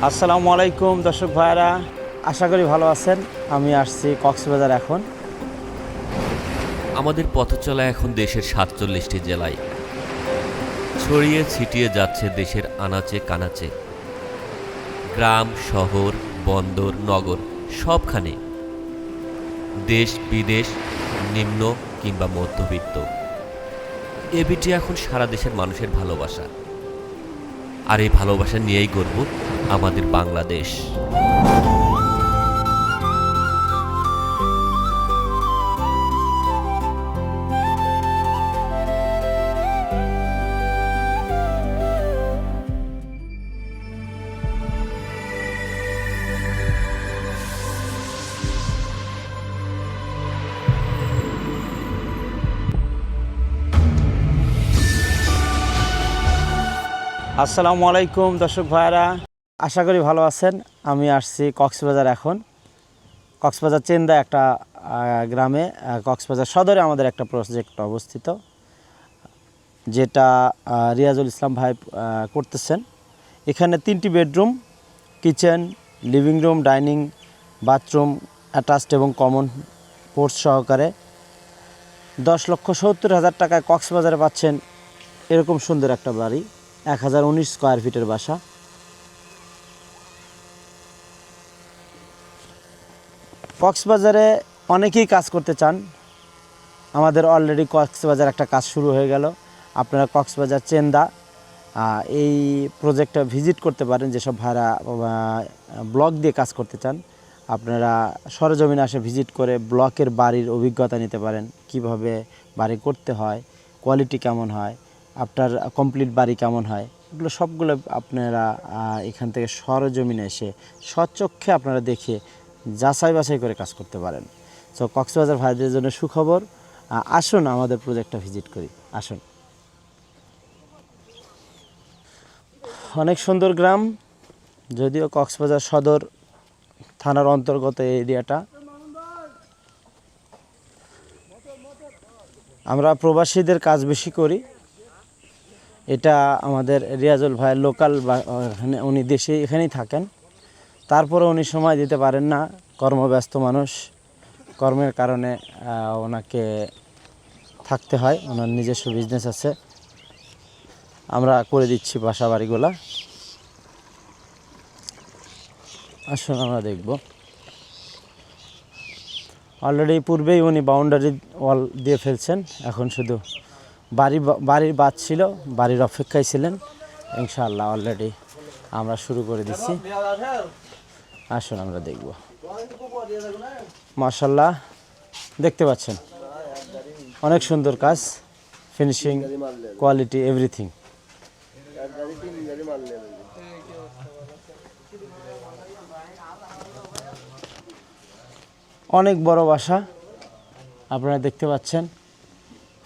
আসসালামু আলাইকুম দর্শক ভাইরা, আশা করি ভালো আছেন। আমি আসছি কক্সবাজার। এখন আমাদের পথচলা এখন দেশের ৪৭টি জেলায় ছড়িয়ে ছিটিয়ে যাচ্ছে দেশের আনাচে কানাচে। গ্রাম, শহর, বন্দর, নগর সবখানে দেশ বিদেশ, নিম্ন কিংবা মধ্যবিত্ত, এবিটি এখন সারা দেশের মানুষের ভালোবাসা। আর এই ভালোবাসা নিয়েই গর্ব আমাদের বাংলাদেশ। আসসালামু আলাইকুম দর্শক ভাইরা, আশা করি ভালো আছেন। আমি আসছি কক্সবাজার। এখন কক্সবাজার চেন্দা একটা গ্রামে, কক্সবাজার সদরে আমাদের একটা প্রজেক্ট অবস্থিত, যেটা রিয়াজুল ইসলাম ভাই করতেছেন। এখানে 3টি bedroom, kitchen, living room, dining, bathroom attached এবং কমন পোর্চ সহকারে 10,70,000 টাকায় কক্সবাজারে পাচ্ছেন এরকম সুন্দর একটা বাড়ি। 1019 স্কোয়ার ফিটের বাসা। কক্সবাজারে অনেকেই কাজ করতে চান। আমাদের অলরেডি কক্সবাজার একটা কাজ শুরু হয়ে গেল। আপনারা কক্সবাজার চেন্দা এই প্রজেক্টটা ভিজিট করতে পারেন। যেসব ভাড়া ব্লক দিয়ে কাজ করতে চান, আপনারা সরেজমিনে আসে ভিজিট করে ব্লকের বাড়ির অভিজ্ঞতা নিতে পারেন। কিভাবে বাড়ি করতে হয়, কোয়ালিটি কেমন হয়, আপনার কমপ্লিট বাড়ি কেমন হয়, এগুলো সবগুলো আপনারা এখান থেকে সরেজমিনে এসে স্বচক্ষে আপনারা দেখে যাচাই বাছাই করে কাজ করতে পারেন। সো কক্সবাজার ভাইদের জন্য সুখবর, আসুন আমাদের প্রজেক্টটা ভিজিট করি, আসুন। অনেক সুন্দর গ্রাম, যদিও কক্সবাজার সদর থানার অন্তর্গত এই এরিয়াটা। আমরা প্রবাসীদের কাজ বেশি করি। এটা আমাদের রিয়াজুল ভাইয়ের লোকাল, উনি দেশে এখানেই থাকেন, তারপরে উনি সময় দিতে পারেন না, কর্মব্যস্ত মানুষ, কর্মের কারণে ওনাকে থাকতে হয়। ওনার নিজস্ব বিজনেস আছে, আমরা করে দিচ্ছি বাসা বাড়িগুলা। আসুন আমরা দেখব। অলরেডি পূর্বেই উনি বাউন্ডারি ওয়াল দিয়ে ফেলছেন, এখন শুধু বাড়ির বাদ ছিল, বাড়ির অপেক্ষায় ছিলেন। ইনশাআল্লাহ অলরেডি আমরা শুরু করে দিচ্ছি। আসুন আমরা দেখব। মাশাআল্লাহ, দেখতে পাচ্ছেন অনেক সুন্দর কাজ, ফিনিশিং, কোয়ালিটি, এভরিথিং। অনেক বড় বাসা, আপনারা দেখতে পাচ্ছেন।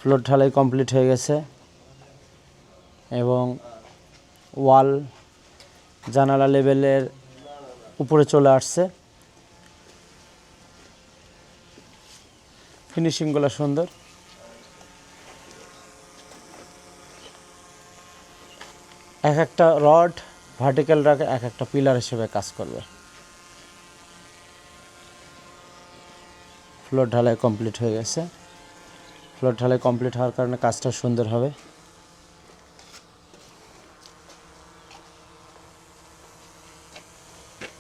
ফ্লোর ঢালাই কমপ্লিট হয়ে গেছে এবং ওয়াল জানালা লেভেলের উপরে চলে আসছে। ফিনিশিংগুলো সুন্দর। এক একটা রড ভার্টিক্যাল রাখে এক একটা পিলার হিসেবে কাজ করবে। ফ্লোর ঢালাই কমপ্লিট হয়ে গেছে। ফ্লোর ঢালাই কমপ্লিট হওয়ার কারণে কাজটা সুন্দর হবে।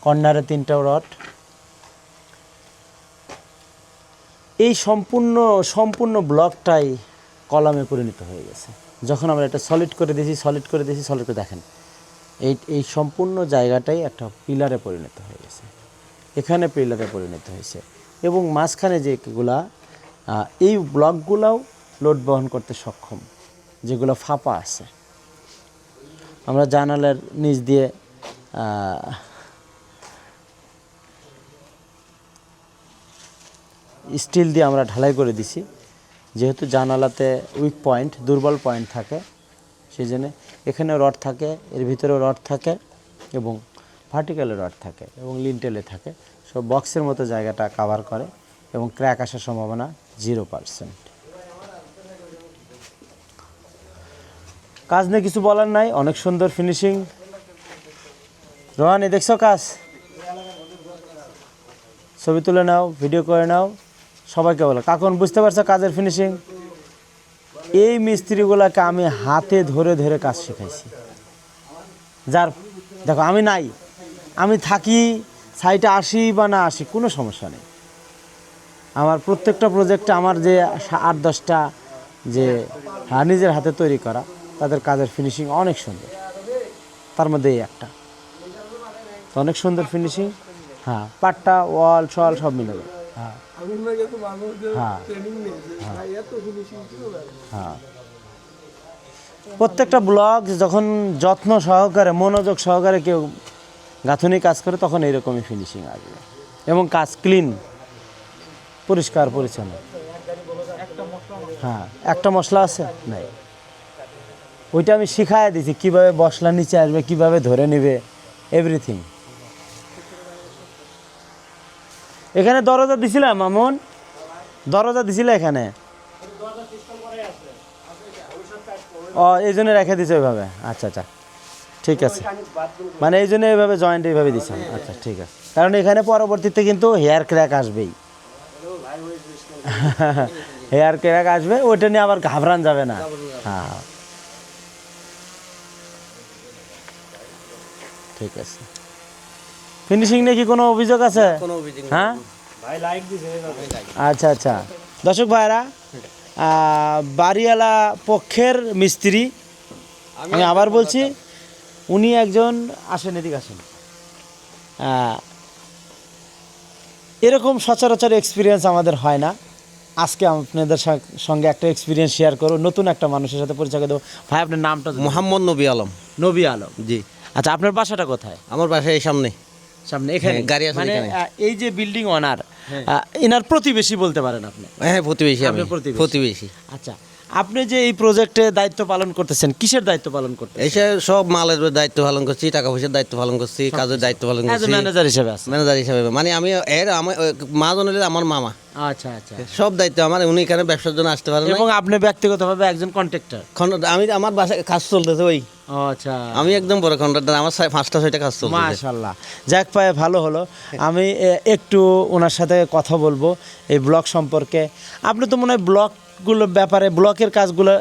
কর্নারে 3টা রড। এই সম্পূর্ণ ব্লকটাই কলামে পরিণত হয়ে গেছে। যখন আমরা এটা সলিড করে দেখেন, এই সম্পূর্ণ জায়গাটাই একটা পিলারে পরিণত হয়ে গেছে। এখানে পিলারে পরিণত হয়েছে এবং মাঝখানে যেগুলা এই ব্লকগুলাও লোড বহন করতে সক্ষম, যেগুলো ফাঁপা আছে। আমরা জানালার নিচ দিয়ে স্টিল দিয়ে আমরা ঢালাই করে দিছি, যেহেতু জানালাতে উইক পয়েন্ট, দুর্বল পয়েন্ট থাকে, সেই জন্য এখানে রড থাকে, এর ভিতরেও রড থাকে এবং ভার্টিক্যালে রড থাকে এবং লিন্টেলে থাকে। সব বক্সের মতো জায়গাটা কাভার করে এবং ক্র্যাক আসার সম্ভাবনা 0%। কাজ নিয়ে কিছু বলার নাই, অনেক সুন্দর ফিনিশিং। রোহানি দেখছো কাজ, ছবি তুলে নাও, ভিডিও করে নাও, সবাইকে বলো। কাকুন বুঝতে পারছো কাজের ফিনিশিং? এই মিস্ত্রিগুলোকে আমি হাতে ধরে ধরে কাজ শেখাইছি। যার দেখো আমি নাই, আমি থাকি সাইটে আসি বা না আসি কোনো সমস্যা নেই। আমার প্রত্যেকটা প্রজেক্টে আমার যে 8-10টা যে নিজের হাতে তৈরি করা, তাদের কাজের ফিনিশিং অনেক সুন্দর। তার মধ্যে এই একটা তো অনেক সুন্দর ফিনিশিং। হ্যাঁ, পাট্টা ওয়াল সল সব মিলে যাবে। হ্যাঁ হ্যাঁ হ্যাঁ, প্রত্যেকটা ব্লক যখন যত্ন সহকারে মনোযোগ সহকারে কেউ গাঁথনি কাজ করে তখন এইরকমই ফিনিশিং আসবে এবং কাজ ক্লিন, পরিষ্কার পরিচ্ছন্ন। হ্যাঁ, একটা মশলা আছে নাই, ওইটা আমি শিখাই দিছি কিভাবে মশলা নিচে আসবে, কিভাবে ধরে নেবে, এভরিথিং। এখানে দরজা দিছিলাম মামুন, দরজা দিছিলে এখানে? ও এই জন্য রেখে দিছে ওইভাবে। আচ্ছা আচ্ছা, ঠিক আছে, মানে এই জন্য এইভাবে জয়েন্ট এইভাবে দিছে। আচ্ছা ঠিক আছে, কারণ এখানে পরবর্তীতে কিন্তু হেয়ার ক্র্যাক আসবেই, হেয়ার ক্র্যাক আসবে, ওইটা নিয়ে আবার ঘাবড়ান যাবে না। হ্যাঁ ঠিক আছে। ফিনিশিং নিয়ে কি কোনো অভিযোগ আছে? হ্যাঁ আচ্ছা আচ্ছা, দর্শক ভাইরা, বাড়িওয়ালা পক্ষের মিস্ত্রি আমি আবার বলছি, উনি একজন, আসেন এদিকে আসেন, এরকম সচরাচর এক্সপিরিয়েন্স আমাদের হয় না। আজকে আপনাদের সঙ্গে একটা এক্সপিরিয়েন্স শেয়ার করো, নতুন একটা মানুষের সাথে পরিচয় দেবো। ভাই আপনার নামটা? মোহাম্মদ নবী আলম। নবী আলম, জি। আচ্ছা, আপনার বাসাটা কোথায়? আমার বাসায় এই সামনে সামনে এখানে গাড়ি আছে মানে এখানে। এই যে বিল্ডিং ওনার, এনার প্রতিবেশী বলতে পারেন আপনি? হ্যাঁ প্রতিবেশী, আমি আপনি প্রতিবেশী? প্রতিবেশী। আচ্ছা, আপনি যে এই প্রজেক্টে দায়িত্ব পালন করতেছেন, কিসের দায়িত্ব পালন করতেছেন? এসে সব মালের দায়িত্ব পালন করছি, টাকা পয়সার দায়িত্ব পালন করছি, কাজের দায়িত্ব পালন করছি ম্যানেজার হিসেবে আছে? ম্যানেজার হিসাবে, মানে আমি এর আমার মাজন হলে আমার মামা, আচ্ছা আচ্ছা, সব দায়িত্ব আমার। উনি এখানে ব্যবসার জন্য আসতে পারেন এবং আপনি ব্যক্তিগতভাবে একজন কন্ট্রাক্টর? আমি আমার বাসায় কাজ চলতেছে ওই, আচ্ছা, আমি একদম বড় কন্ট্রাক্টর, আমার 5টা-6টা কাজ চলতেছে। মাশাআল্লাহ, যাক পায়ে ভালো হলো। আমি একটু ওনার সাথে কথা বলবো এই ব্লক সম্পর্কে। আপনি তো মনে হয় ব্লকগুলোর ব্যাপারে, ব্লকের কাজগুলো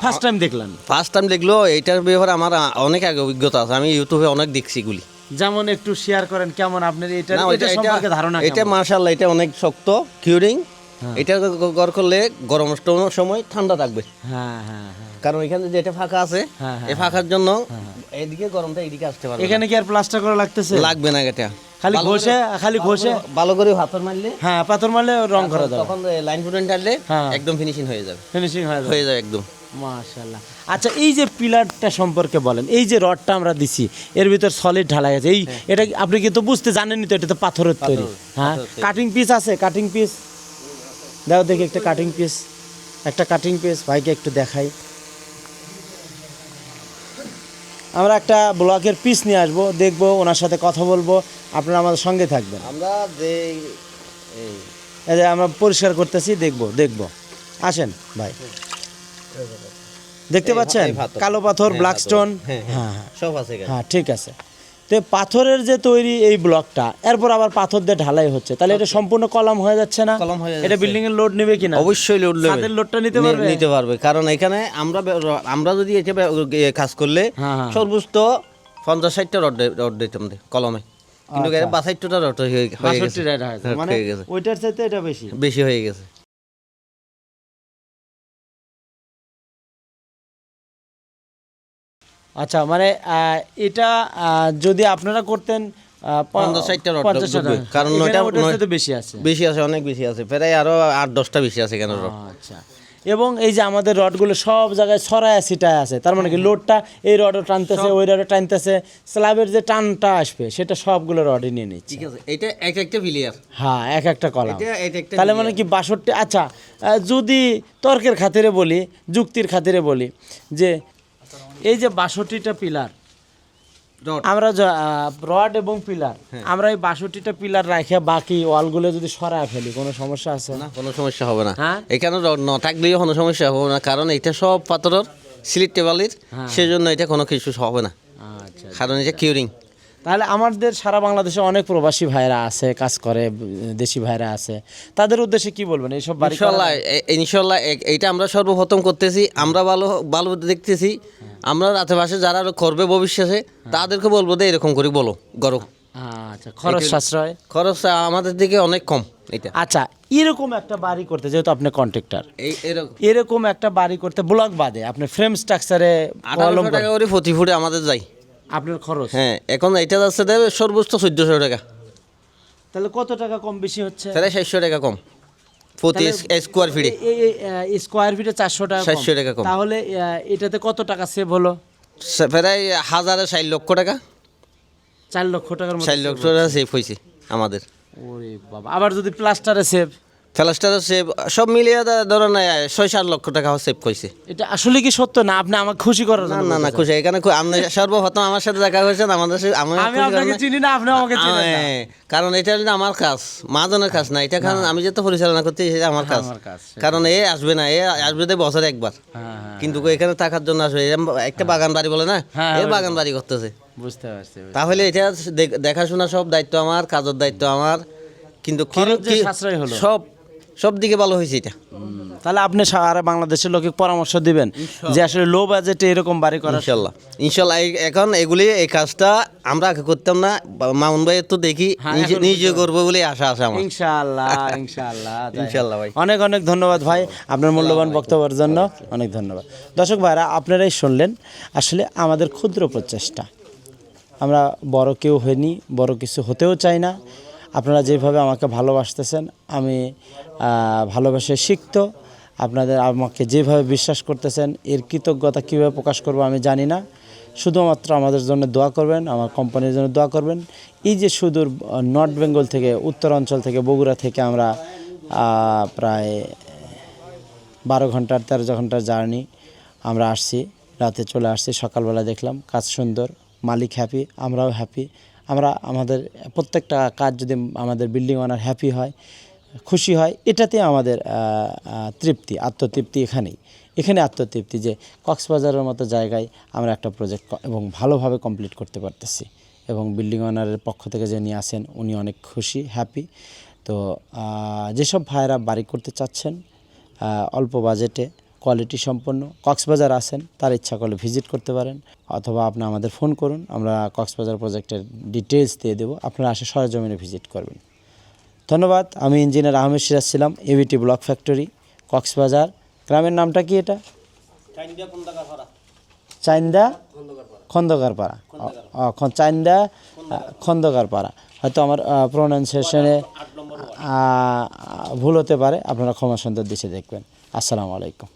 ফার্স্ট টাইম দেখলেন? ফার্স্ট টাইম দেখলো, এইটার ব্যাপারে আমার অনেক আগে অভিজ্ঞতা আছে, আমি ইউটিউবে অনেক দেখছি এগুলি। যেমন একটু শেয়ার করেন, কেমন আপনার এটা সম্পর্কে ধারণা? এটা মাশাআল্লাহ, এটা অনেক শক্ত কিউরিং। এটা গড় করলে গরম সময় ঠান্ডা থাকবে। হ্যাঁ হ্যাঁ হ্যাঁ, কারণ এখানে যেটা ফাঁকা আছে, এই ফাঁকার জন্য এদিকে গরমটা এদিকে আসতে পারবে। এখানে কি আর প্লাস্টার করা লাগতেছে? লাগবে না, এটা খালি ঘষে ভালো করে পাথর মারলে, হ্যাঁ পাথর মারলে রং করা যাবে, তখন লাইন ফুটেন টানলে হ্যাঁ একদম ফিনিশিং হয়ে যাবে। ফিনিশিং হয়ে যাবে একদম। মাশাআল্লাহ। আচ্ছা, এই যে পিলারটা সম্পর্কে বলেন, এই যে রডটা আমরা দিছি এর ভিতর সলিড ঢালাই আছে, এই এটা আপনি কিন্তু বুঝতে জানেনই তো, এটা তো পাথরের তৈরি। হ্যাঁ, কাটিং পিস আছে? কাটিং পিস দাও দেখি, একটা কাটিং পিস, একটা কাটিং পিস ভাইকে একটু দেখাই। আমরা একটা ব্লকের পিস নিয়ে আসবো, দেখবো, ওনার সাথে কথা বলবো, আপনারা আমাদের সঙ্গে থাকবেন। আমরা যে এই যে আমরা পরিষ্কার করতেছি, দেখবো। আসেন ভাই, দেখতে পাচ্ছেন কালো পাথর, ব্ল্যাক স্টোন, হ্যাঁ হ্যাঁ সব আছে এখানে। হ্যাঁ ঠিক আছে। তো পাথরের যে তৈরি এই ব্লকটা, এরপর আবার পাথর দিয়ে ঢালাই হচ্ছে, তাহলে এটা সম্পূর্ণ কলাম হয়ে যাচ্ছে না? কলম হয়ে যাচ্ছে। এটা বিল্ডিং এর লোড নেবে কিনা? অবশ্যই লোড নেবে, ছাদের লোডটা নিতে পারবে? নিতে পারবে, কারণ এখানে আমরা যদি এটা কাজ করলে হ্যাঁ। সর্বোচ্চ 50-60টা রড দিতাম কলমে, কিন্তু 62টা রড হয়ে গেছে। 62 রেট হয়েছে, মানে হয়ে গেছে। ওইটার চাইতে এটা বেশি বেশি হয়ে গেছে। আচ্ছা, মানে এটা যদি আপনারা করতেন 50-60টা রড 50 ঢুকবে, কারণ ওটার চাইতে বেশি আছে, বেশি আছে, অনেক বেশি আছে, প্রায় আরো 8-10টা বেশি আছে কেন রড। আচ্ছা, এবং এই যে আমাদের রডগুলো সব জায়গায় ছড়ায় ছিটায় আছে, তার মানে কি লোডটা এই রডও টানতেছে, ওই রডও টানতেছে, স্ল্যাবের যে টানটা আসবে সেটা সবগুলো রডই নিয়ে নিচ্ছে। ঠিক আছে, এটা একটা প্লেয়ার, হ্যাঁ, এক একটা কলাম, এটা একটা তাহলে মানে কি 62। আচ্ছা, যদি তর্কের খাতিরে বলি, যুক্তির খাতিরে বলি, যে এই যে 62টা পিলার আমরা রড এবং পিলার, আমরা এই 62টা পিলার রাখে বাকি ওয়ালগুলো যদি সরায় ফেলি, কোনো সমস্যা আছে না? কোনো সমস্যা হবে না, হ্যাঁ? এখানে রড না থাকলেও কোনো সমস্যা হবে না, কারণ এটা সব পাথরের সিলিট টেবালের, সেজন্য এটা কোনো কিছু হবে না, আচ্ছা, কারণ এটা কিউরিং। তাহলে আমাদের সারা বাংলাদেশে অনেক প্রবাসী ভাইরা আছে, কাজ করে, দেশি ভাইরা আছে, তাদের উদ্দেশ্যে কি বলবেন এইসব বাড়ি করার ইনশাল্লাহ ইনশাল্লাহ এইটা আমরা সর্বপ্রথম করতেছি, আমরা ভালো ভালো দেখতেছি। আমরা আশেপাশে যারা করবে ভবিষ্যতে তাদেরকে বলবো যে এরকম করে বলো গরো। আচ্ছা, খরচ সাশ্রয়। খরচ আমাদের দিকে অনেক কম এটা। আচ্ছা, এরকম একটা বাড়ি করতে, যেহেতু আপনি কন্ট্রাক্টর, এরকম এরকম একটা বাড়ি করতে ব্লক বাদে আপনি ফ্রেম স্ট্রাকচারে 1800 টাকা করে প্রতি ফুটে আমাদের যাই। আপনার খরচ, হ্যাঁ, এখন এটা যাচ্ছে দেবে সর্বোচ্চ 1400 টাকা, তাহলে কত টাকা কম বেশি হচ্ছে? তাহলে 600 টাকা কম প্রতি স্কোয়ার ফিটে। এই স্কোয়ার ফিটে 400 টাকা 400 টাকা কম। তাহলে এটাতে কত টাকা সেভ হলো? প্রায় 1000 লক্ষ টাকা, 4 লক্ষ টাকার মতো 4 লক্ষ টাকা সেভ হয়েছে আমাদের। ওরে বাবা, আবার যদি প্লাস্টারে সেভ, প্লাস্টারের সেভ সব মিলিয়ে ধরেন 6-7 লক্ষ টাকা সেভ করেছে। এটা আসলে কি সত্য না আপনি আমাকে খুশি করার না জন্য না না, বলতেছেন? খুশি এখানে আমি সর্বপ্রথম আমার সাথে দেখা হয়েছে আমাদের সাথে, আমি আপনাকে চিনি না, আপনি আমাকে চিনেন না। কারণ এটা হলো আমার কাজ, মাহাজনের কাজ না এটা, কারণ আমি যেহেতু পরিচালনা করতে এটা আমার কাজ। আমার কাজ, কারণ এ আসবে না, এ আসবে তো বছরে একবার, হ্যাঁ, কিন্তু এখানে থাকার জন্য আসবে। একটা বাগান বাড়ি বলে না, হ্যাঁ, এ বাগান বাড়ি করতেছে। বুঝতে পারছি। তাহলে এটা দেখাশোনা সব দায়িত্ব আমার, কাজের দায়িত্ব আমার, কিন্তু খরচ যে সাশ্রয় হলো। সব দিকে ভালো হয়েছে এটা। তাহলে আপনি সারা বাংলাদেশের লোকে পরামর্শ দিবেন যে আসলে লো বাজেটে এরকম বাড়ি করা। ইনশাল্লাহ ইনশাল্লাহ এখন এগুলি এই কাজটা আমরা আগে করতাম না, মামুন ভাই তো দেখি নিজে করবো বলে আশা আছে আমার। ইনশাআল্লাহ ইনশাআল্লাহ ইনশাল্লাহ ভাই। অনেক অনেক ধন্যবাদ ভাই আপনার মূল্যবান বক্তব্যের জন্য, অনেক ধন্যবাদ। দর্শক ভাইরা, আপনারাই শুনলেন আসলে আমাদের ক্ষুদ্র প্রচেষ্টা, আমরা বড় কেউ হইনি, বড় কিছু হতেও চাই না। আপনারা যেভাবে আমাকে ভালোবাসতেছেন, আমি ভালোবাসে শিখতো। আপনাদের আমাকে যেভাবে বিশ্বাস করতেছেন, এর কৃতজ্ঞতা কীভাবে প্রকাশ করবো আমি জানি না। শুধুমাত্র আমাদের জন্য দোয়া করবেন, আমার কোম্পানির জন্য দোয়া করবেন। এই যে সুদূর নর্থ বেঙ্গল থেকে, উত্তর অঞ্চল থেকে, বগুড়া থেকে আমরা প্রায় 12 ঘন্টার 13 ঘন্টার জার্নি আমরা আসছি, রাতে চলে আসছি, সকালবেলা দেখলাম কাজ সুন্দর, মালিক হ্যাপি, আমরাও হ্যাপি। আমরা আমাদের প্রত্যেকটা কাজ যদি আমাদের বিল্ডিং ওনার হ্যাপি হয়, খুশি হয়, এটাতে আমাদের তৃপ্তি, আত্মতৃপ্তি এখানে আত্মতৃপ্তি যে কক্সবাজারের মতো জায়গায় আমরা একটা প্রজেক্ট এবং ভালোভাবে কমপ্লিট করতে পারতেছি, এবং বিল্ডিং ওনারের পক্ষ থেকে যিনি আসেন উনি অনেক খুশি, হ্যাপি। তো যেসব ভাইয়েরা বাড়ি করতে চাচ্ছেন অল্প বাজেটে, কোয়ালিটি সম্পন্ন, কক্সবাজার আসেন, তার ইচ্ছা করলে ভিজিট করতে পারেন, অথবা আপনি আমাদের ফোন করুন, আমরা কক্সবাজার প্রজেক্টের ডিটেলস দিয়ে দেবো, আপনারা আসে সরেজমিনে ভিজিট করবেন। ধন্যবাদ। আমি ইঞ্জিনিয়ার আহমেদ সিরাজ ছিলাম, এবিটি ব্লক ফ্যাক্টরি, কক্সবাজার। গ্রামের নামটা কি এটা? চাইন্দা খন্দকারপাড়া। চাইন্দা খন্দকারপাড়া। হয়তো আমার প্রোনাউন্সিয়েশনে ভুল হতে পারে, আপনারা ক্ষমা সুন্দর দৃষ্টিতে দেখবেন। আসসালামু আলাইকুম।